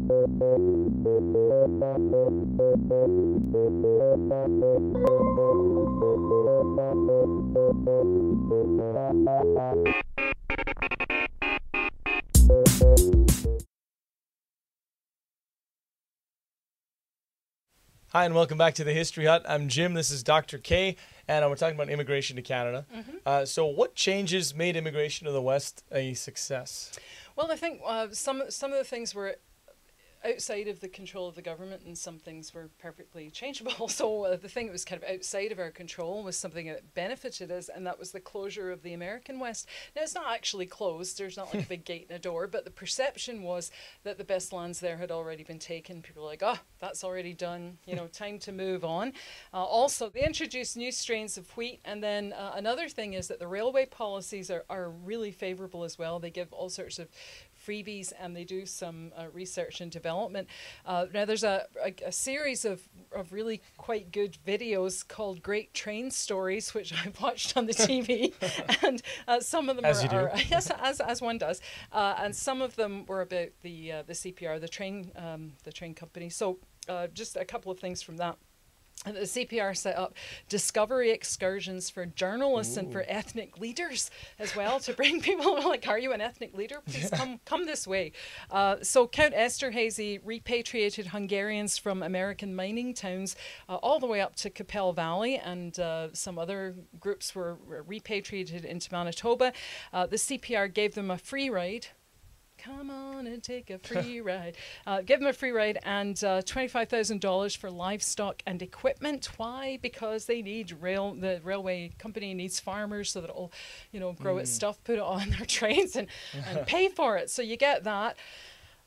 Hi, and welcome back to the History Hut. I'm Jim. This is Dr. K, and we're talking about immigration to Canada. So what changes made immigration to the West a success? Well, I think some of the things were outside of the control of the government, and some things were perfectly changeable. So the thing that was kind of outside of our control was something that benefited us, and that was the closure of the American West. Now, it's not actually closed. There's not like a big gate and a door, but the perception was that the best lands there had already been taken. People were like, oh, that's already done, you know, time to move on. Also, they introduced new strains of wheat, and then another thing is that the railway policies are really favorable as well. They give all sorts of freebies, and they do some research and development. Now there's a series of really quite good videos called Great Train Stories, which I've watched on the TV, and some of them are yes, as one does, and some of them were about the CPR, the train company. So just a couple of things from that. The CPR set up discovery excursions for journalists and for ethnic leaders as well, to bring people like, are you an ethnic leader? Please come this way. So Count Esterhazy repatriated Hungarians from American mining towns all the way up to Capel Valley, and some other groups were repatriated into Manitoba. The CPR gave them a free ride. Come on and take a free ride. Give them a free ride, and $25,000 for livestock and equipment. Why? Because they need the railway company needs farmers so that it'll, you know, grow its stuff, put it on their trains, and pay for it. So you get that.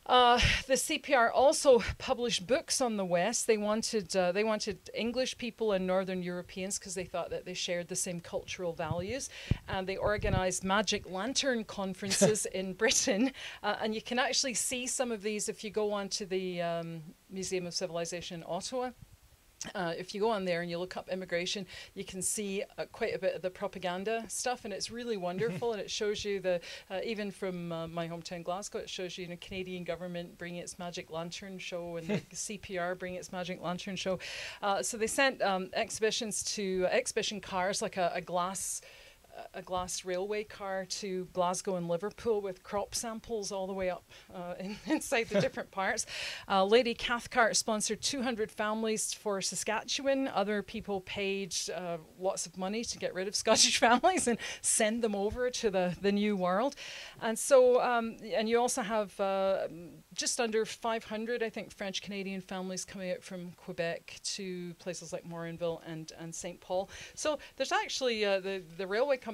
The CPR also published books on the West. They wanted English people and Northern Europeans because they thought that they shared the same cultural values, and they organized magic lantern conferences in Britain. And you can actually see some of these if you go onto the Museum of Civilization in Ottawa. If you go on there and you look up immigration, you can see quite a bit of the propaganda stuff, and it's really wonderful. And it shows you even from my hometown Glasgow, it shows you the Canadian government bringing its magic lantern show, and the CPR bringing its magic lantern show. So they sent exhibition cars, like a glass railway car, to Glasgow and Liverpool with crop samples all the way up inside the different parts. Lady Cathcart sponsored 200 families for Saskatchewan. Other people paid lots of money to get rid of Scottish families and send them over to the New World. And so, and you also have just under 500, I think, French-Canadian families coming out from Quebec to places like Morinville and St. Paul. So there's actually the railway company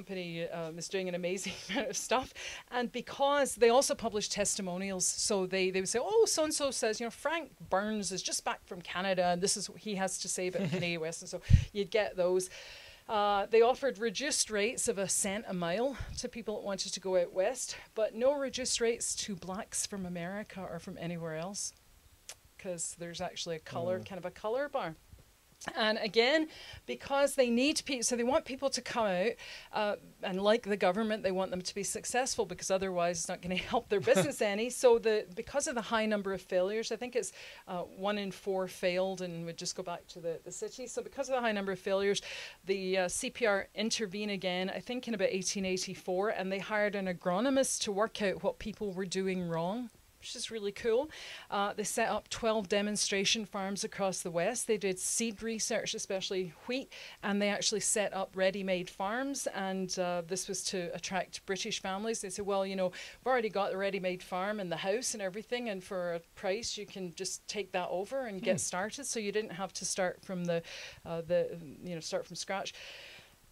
is doing an amazing amount of stuff, and because they also publish testimonials, so they would say, oh, so and so says, you know, Frank Burns is just back from Canada, and this is what he has to say about Canadian West, and so you'd get those. They offered reduced rates of $0.01 a mile to people that wanted to go out west, but no reduced rates to blacks from America or from anywhere else, because there's actually a color, kind of a color bar. And again, because they need people, so they want people to come out, and like the government, they want them to be successful, because otherwise it's not going to help their business any. So because of the high number of failures, I think it's 1 in 4 failed, and would just go back to the city. So because of the high number of failures, the CPR intervened again, I think in about 1884, and they hired an agronomist to work out what people were doing wrong, which is really cool. They set up 12 demonstration farms across the West. They did seed research, especially wheat, and they actually set up ready-made farms, and this was to attract British families. They said, well, you know, we've already got the ready-made farm and the house and everything, and for a price you can just take that over and get started, so you didn't have to start from start from scratch.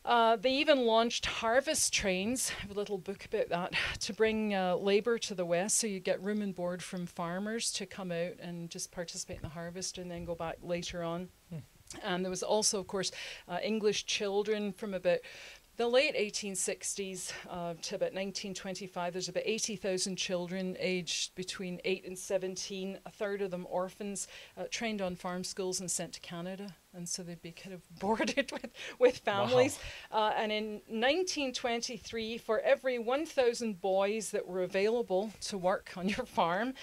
They even launched harvest trains, I have a little book about that, to bring labour to the West, so you get room and board from farmers to come out and just participate in the harvest and then go back later on. And there was also, of course, English children from about the late 1860s to about 1925, there's about 80,000 children aged between 8 and 17, a third of them orphans, trained on farm schools and sent to Canada. And so they'd be kind of boarded with families. Wow. And in 1923, for every 1,000 boys that were available to work on your farm,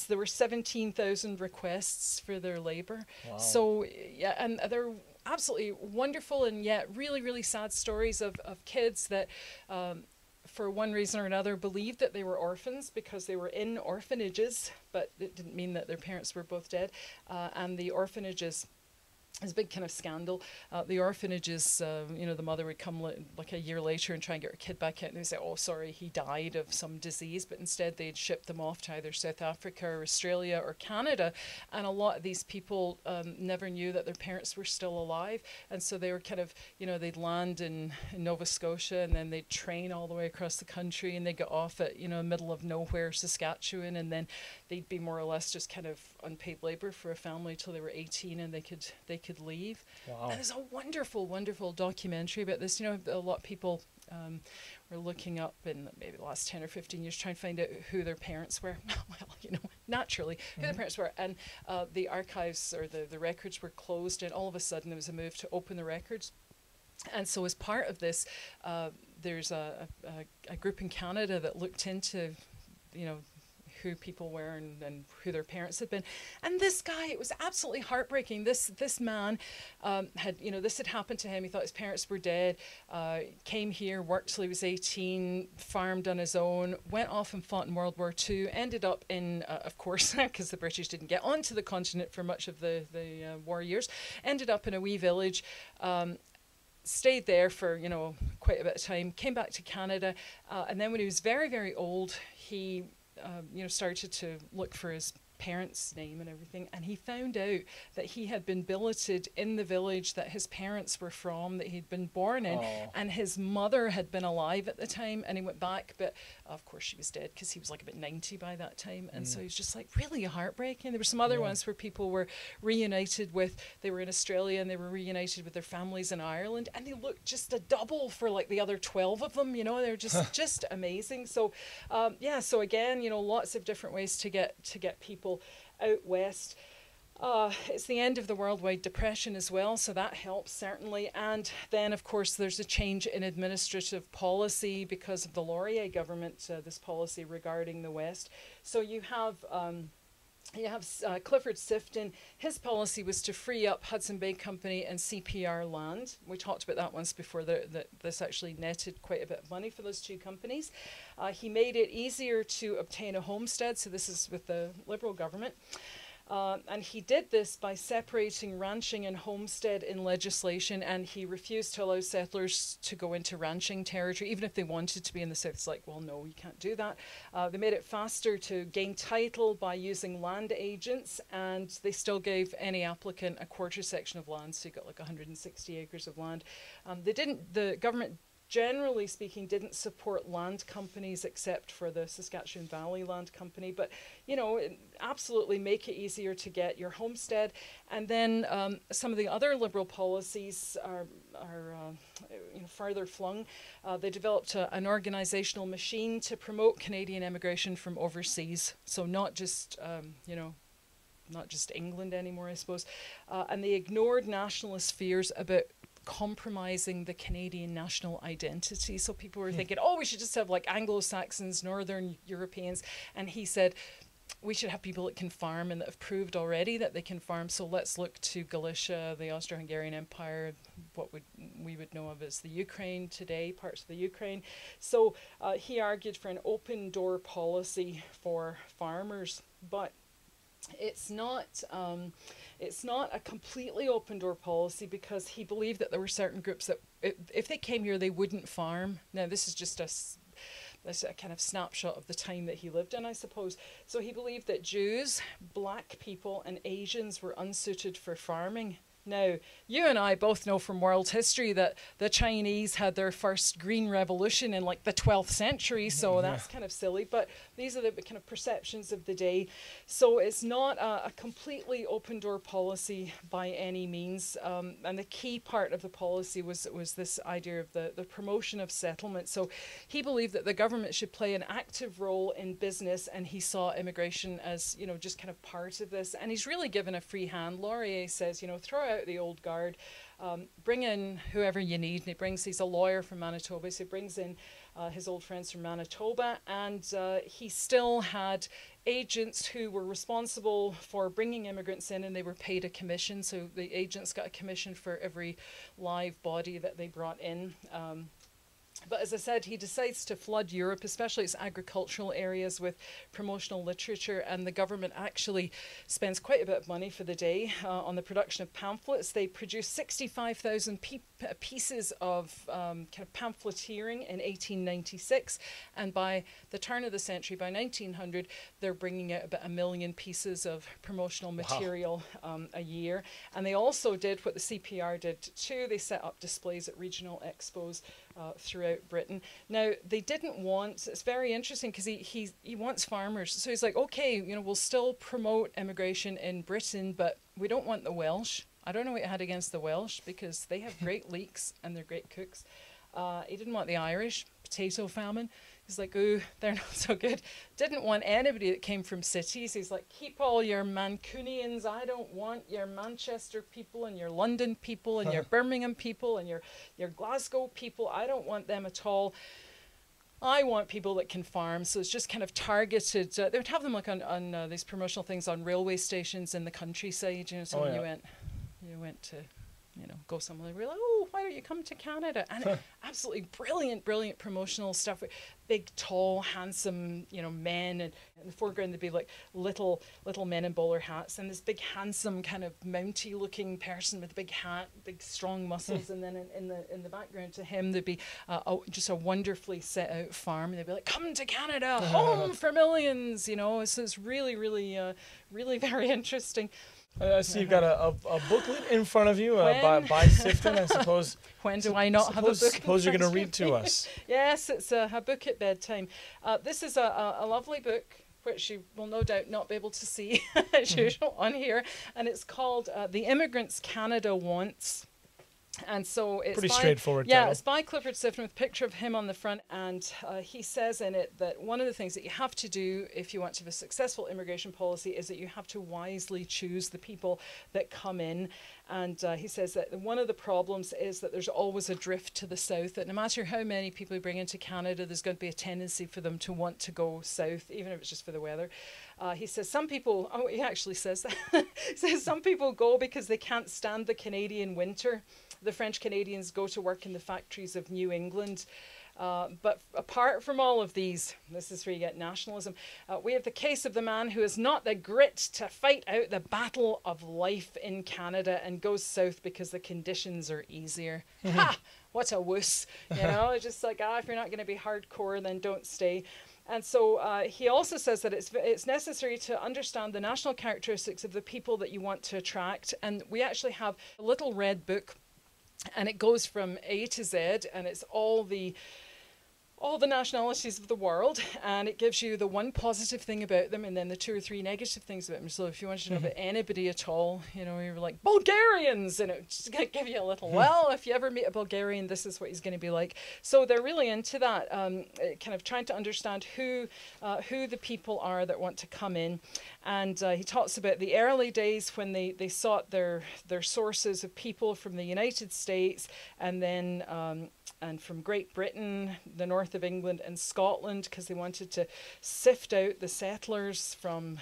there were 17,000 requests for their labor. Wow. So, yeah, and they're absolutely wonderful and yet really, really sad stories of kids that for one reason or another believed that they were orphans because they were in orphanages, but it didn't mean that their parents were both dead. And the orphanages, it's a big kind of scandal. The orphanages, you know, the mother would come like a year later and try and get her kid back in, and they say, oh, sorry, he died of some disease, but instead they'd ship them off to either South Africa or Australia or Canada, and a lot of these people never knew that their parents were still alive, and so they were kind of, you know, they'd land in Nova Scotia, and then they'd train all the way across the country, and they'd get off at, you know, middle of nowhere, Saskatchewan, and then they'd be more or less just kind of unpaid labor for a family till they were 18, and they could leave. Wow. And there's a wonderful, wonderful documentary about this. You know, a lot of people were looking up in maybe the last 10 or 15 years trying to find out who their parents were. Well, you know, naturally, who their parents were. And the archives or the records were closed, and all of a sudden there was a move to open the records. And so as part of this, there's a group in Canada that looked into, you know, who people were and who their parents had been. And this guy, it was absolutely heartbreaking. This man had, you know, this had happened to him. He thought his parents were dead, came here, worked till he was 18, farmed on his own, went off and fought in World War II, ended up in, of course, because the British didn't get onto the continent for much of the war years, ended up in a wee village, stayed there for, you know, quite a bit of time, came back to Canada, and then when he was very, very old, he you know, started to look for his parents' name and everything, and he found out that he had been billeted in the village that his parents were from, that he'd been born in, and his mother had been alive at the time, and he went back, but of course she was dead because he was like about 90 by that time, and so he was just like really heartbreaking. There were some other ones where people were reunited with, they were in Australia and they were reunited with their families in Ireland, and they looked just a double for like the other 12 of them, you know, they're just amazing. So yeah, so again, you know, lots of different ways to get people out west. It's the end of the worldwide depression as well, so that helps certainly. And then, of course, there's a change in administrative policy because of the Laurier government, this policy regarding the West. So you have Clifford Sifton. His policy was to free up Hudson Bay Company and CPR land. We talked about that once before, that this actually netted quite a bit of money for those two companies. He made it easier to obtain a homestead, so this is with the Liberal government. And he did this by separating ranching and homestead in legislation, and he refused to allow settlers to go into ranching territory, even if they wanted to be in the South. It's like, well, no, you can't do that. They made it faster to gain title by using land agents, and they still gave any applicant a quarter section of land, so you got like 160 acres of land. The government, generally speaking, didn't support land companies except for the Saskatchewan Valley Land Company, but, you know, absolutely make it easier to get your homestead. And then some of the other Liberal policies are you know, further flung. They developed an organizational machine to promote Canadian immigration from overseas, so not just, you know, not just England anymore, I suppose. And they ignored nationalist fears about compromising the Canadian national identity. So people were thinking, oh, we should just have like Anglo-Saxons, Northern Europeans. And he said, we should have people that can farm and that have proved already that they can farm. So let's look to Galicia, the Austro-Hungarian Empire, what we would know of as the Ukraine today, parts of the Ukraine. So he argued for an open door policy for farmers, but it's not a completely open door policy, because he believed that there were certain groups that if they came here, they wouldn't farm. Now, this is just a kind of snapshot of the time that he lived in, I suppose. So he believed that Jews, black people, and Asians were unsuited for farming. Now, you and I both know from world history that the Chinese had their first green revolution in like the 12th century, so that's kind of silly, but these are the kind of perceptions of the day. So it's not a completely open door policy by any means, and the key part of the policy was this idea of the promotion of settlement. So he believed that the government should play an active role in business, and he saw immigration as, you know, just kind of part of this, and he's really given a free hand. Laurier says, you know, throw out the old guard, bring in whoever you need. And he's a lawyer from Manitoba, so he brings in his old friends from Manitoba, and he still had agents who were responsible for bringing immigrants in, and they were paid a commission. So the agents got a commission for every live body that they brought in. But as I said, he decides to flood Europe, especially its agricultural areas, with promotional literature, and the government actually spends quite a bit of money for the day on the production of pamphlets. They produce 65,000 pieces of kind of pamphleteering in 1896, and by the turn of the century, by 1900, they're bringing out about 1 million pieces of promotional material a year. And they also did what the CPR did too. They set up displays at regional expos throughout Britain. Now, they didn't want, it's very interesting because he wants farmers. So he's like, okay, you know, we'll still promote immigration in Britain, but we don't want the Welsh. I don't know what he had against the Welsh, because they have great leeks and they're great cooks. He didn't want the Irish, potato famine. He's like, ooh, they're not so good. Didn't want anybody that came from cities. He's like, keep all your Mancunians. I don't want your Manchester people and your London people and your Birmingham people and your Glasgow people. I don't want them at all. I want people that can farm. So it's just kind of targeted. They would have them like on these promotional things on railway stations in the countryside. You know, so when you went to, you know, go somewhere, we're like, oh, why don't you come to Canada? And absolutely brilliant promotional stuff. Big, tall, handsome, you know, men, and in the foreground there'd be like little men in bowler hats, and this big, handsome, kind of mounty-looking person with a big hat, big, strong muscles, and then in the background to him there'd be just a wonderfully set out farm, and they'd be like, "Come to Canada, home for millions," you know. So it's really very interesting. I see you've got a booklet in front of you by Sifton, I suppose. When do I not have a book? Suppose you're going to read to us. Yes, it's a book at bedtime. This is a lovely book, which you will no doubt not be able to see as usual on here, and it's called The Immigrants Canada Wants. And so it's pretty straightforward. Yeah, title. It's by Clifford Sifton with a picture of him on the front, and he says in it that one of the things that you have to do if you want to have a successful immigration policy is that you have to wisely choose the people that come in. And he says that one of the problems is that there's always a drift to the south, that no matter how many people you bring into Canada, there's going to be a tendency for them to want to go south, even if it's just for the weather. He says some people, he actually says that, he says some people go because they can't stand the Canadian winter. The French Canadians go to work in the factories of New England. But apart from all of these, this is where you get nationalism, we have the case of the man who has not the grit to fight out the battle of life in Canada and goes south because the conditions are easier. Ha! What a wuss. You know, it's just like, if you're not going to be hardcore, then don't stay. And so he also says that it's necessary to understand the national characteristics of the people that you want to attract. And we actually have a little red book, and it goes from A to Z, and it's all the nationalities of the world, and it gives you the one positive thing about them and then the 2 or 3 negative things about them. So if you wanted to know about anybody at all, you know, you were like, Bulgarians, and it just going to give you a little, well, if you ever meet a Bulgarian, this is what he's going to be like. So they're really into that, kind of trying to understand who the people are that want to come in. And he talks about the early days when they sought their sources of people from the United States, and then and from Great Britain, the north of England and Scotland, because they wanted to sift out the settlers from,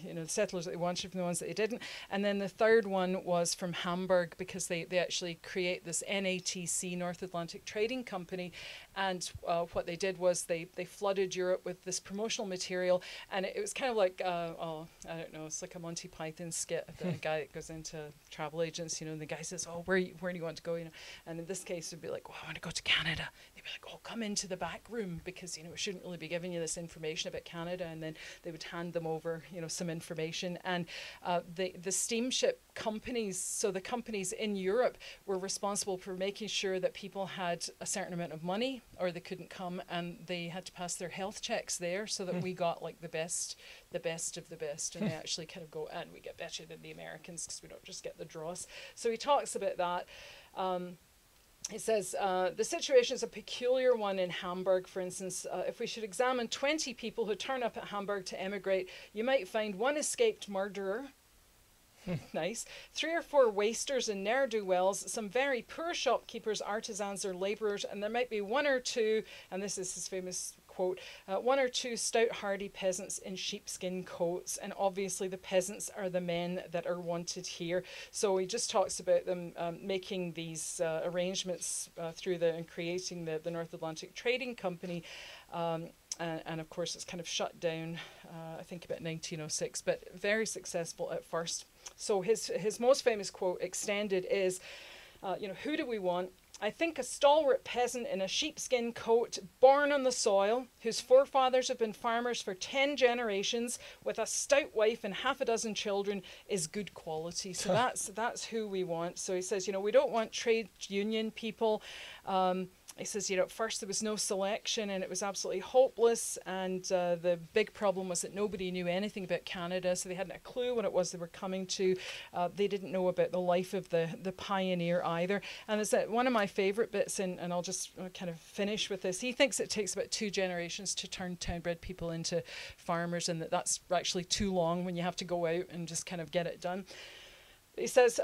the settlers that they wanted from the ones that they didn't. And then the third one was from Hamburg, because they actually create this NATC, North Atlantic Trading Company. And what they did was they flooded Europe with this promotional material. And it was kind of like, I don't know, it's like a Monty Python skit. The guy that goes into travel agents, you know, and the guy says, where do you want to go? You know, and in this case, it'd be like, I want to go to Canada. They'd be like, come into the back back room because, we shouldn't really be giving you this information about Canada. And then they would hand them over, some information. And the steamship companies, so the companies in Europe were responsible for making sure that people had a certain amount of money or they couldn't come, and they had to pass their health checks there so that we got like the best of the best, and they actually kind of go, and we get better than the Americans because we don't just get the dross. So he talks about that. He says, the situation is a peculiar one in Hamburg, for instance. If we should examine 20 people who turn up at Hamburg to emigrate, you might find one escaped murderer, nice, 3 or 4 wasters and ne'er-do-wells, some very poor shopkeepers, artisans or labourers, and there might be 1 or 2, and this is his famous quote, 1 or 2 stout hardy peasants in sheepskin coats, and obviously the peasants are the men that are wanted here. So he just talks about them making these arrangements and creating the North Atlantic Trading Company. And of course, it's kind of shut down, I think about 1906, but very successful at first. So his most famous quote, extended, is, who do we want? I think a stalwart peasant in a sheepskin coat, born on the soil, whose forefathers have been farmers for 10 generations, with a stout wife and half a dozen children, is good quality. So that's who we want. So he says, we don't want trade union people. He says, at first there was no selection and it was absolutely hopeless. And the big problem was that nobody knew anything about Canada. So they hadn't a clue what it was they were coming to. They didn't know about the life of the pioneer either. And it's one of my favorite bits, and I'll just kind of finish with this. He thinks it takes about 2 generations to turn town-bred people into farmers, and that's actually too long when you have to go out and just kind of get it done. He says,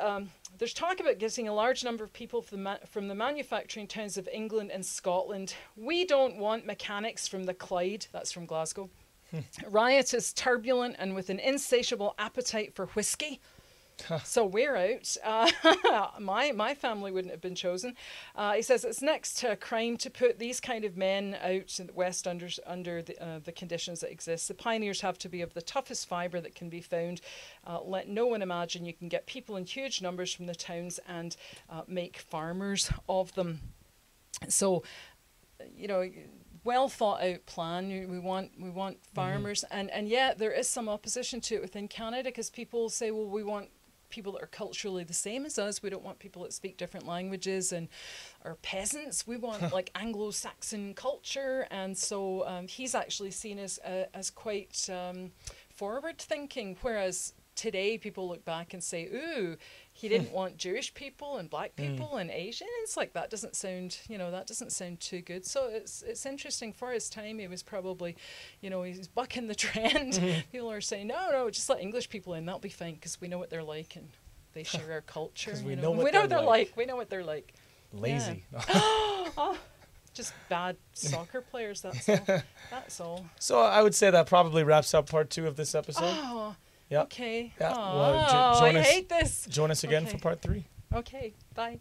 there's talk about getting a large number of people from the manufacturing towns of England and Scotland. We don't want mechanics from the Clyde, that's from Glasgow, riotous, turbulent, and with an insatiable appetite for whiskey. So we're out. My family wouldn't have been chosen. He says it's next to a crime to put these kind of men out in the West under the conditions that exist. The pioneers have to be of the toughest fibre that can be found. Let no one imagine you can get people in huge numbers from the towns and make farmers of them. So, well thought out plan. We want farmers, and yet there is some opposition to it within Canada, because people say, well, we want people that are culturally the same as us. We don't want people that speak different languages and are peasants. We want like Anglo-Saxon culture. And so he's actually seen as quite forward thinking, whereas today people look back and say, ooh, he didn't want Jewish people and black people and Asians. It's like, that doesn't sound too good. So it's interesting. For his time, he was probably, he's bucking the trend. People are saying, no, just let English people in. That'll be fine because we know what they're like and they share our culture. We know what they're like. We know what they're like. Lazy. Yeah. Just bad soccer players, that's all. That's all. So I would say that probably wraps up part 2 of this episode. Oh. Yeah. Okay. Yeah. Oh, I hate this. Join us again for part 3. Okay. Bye.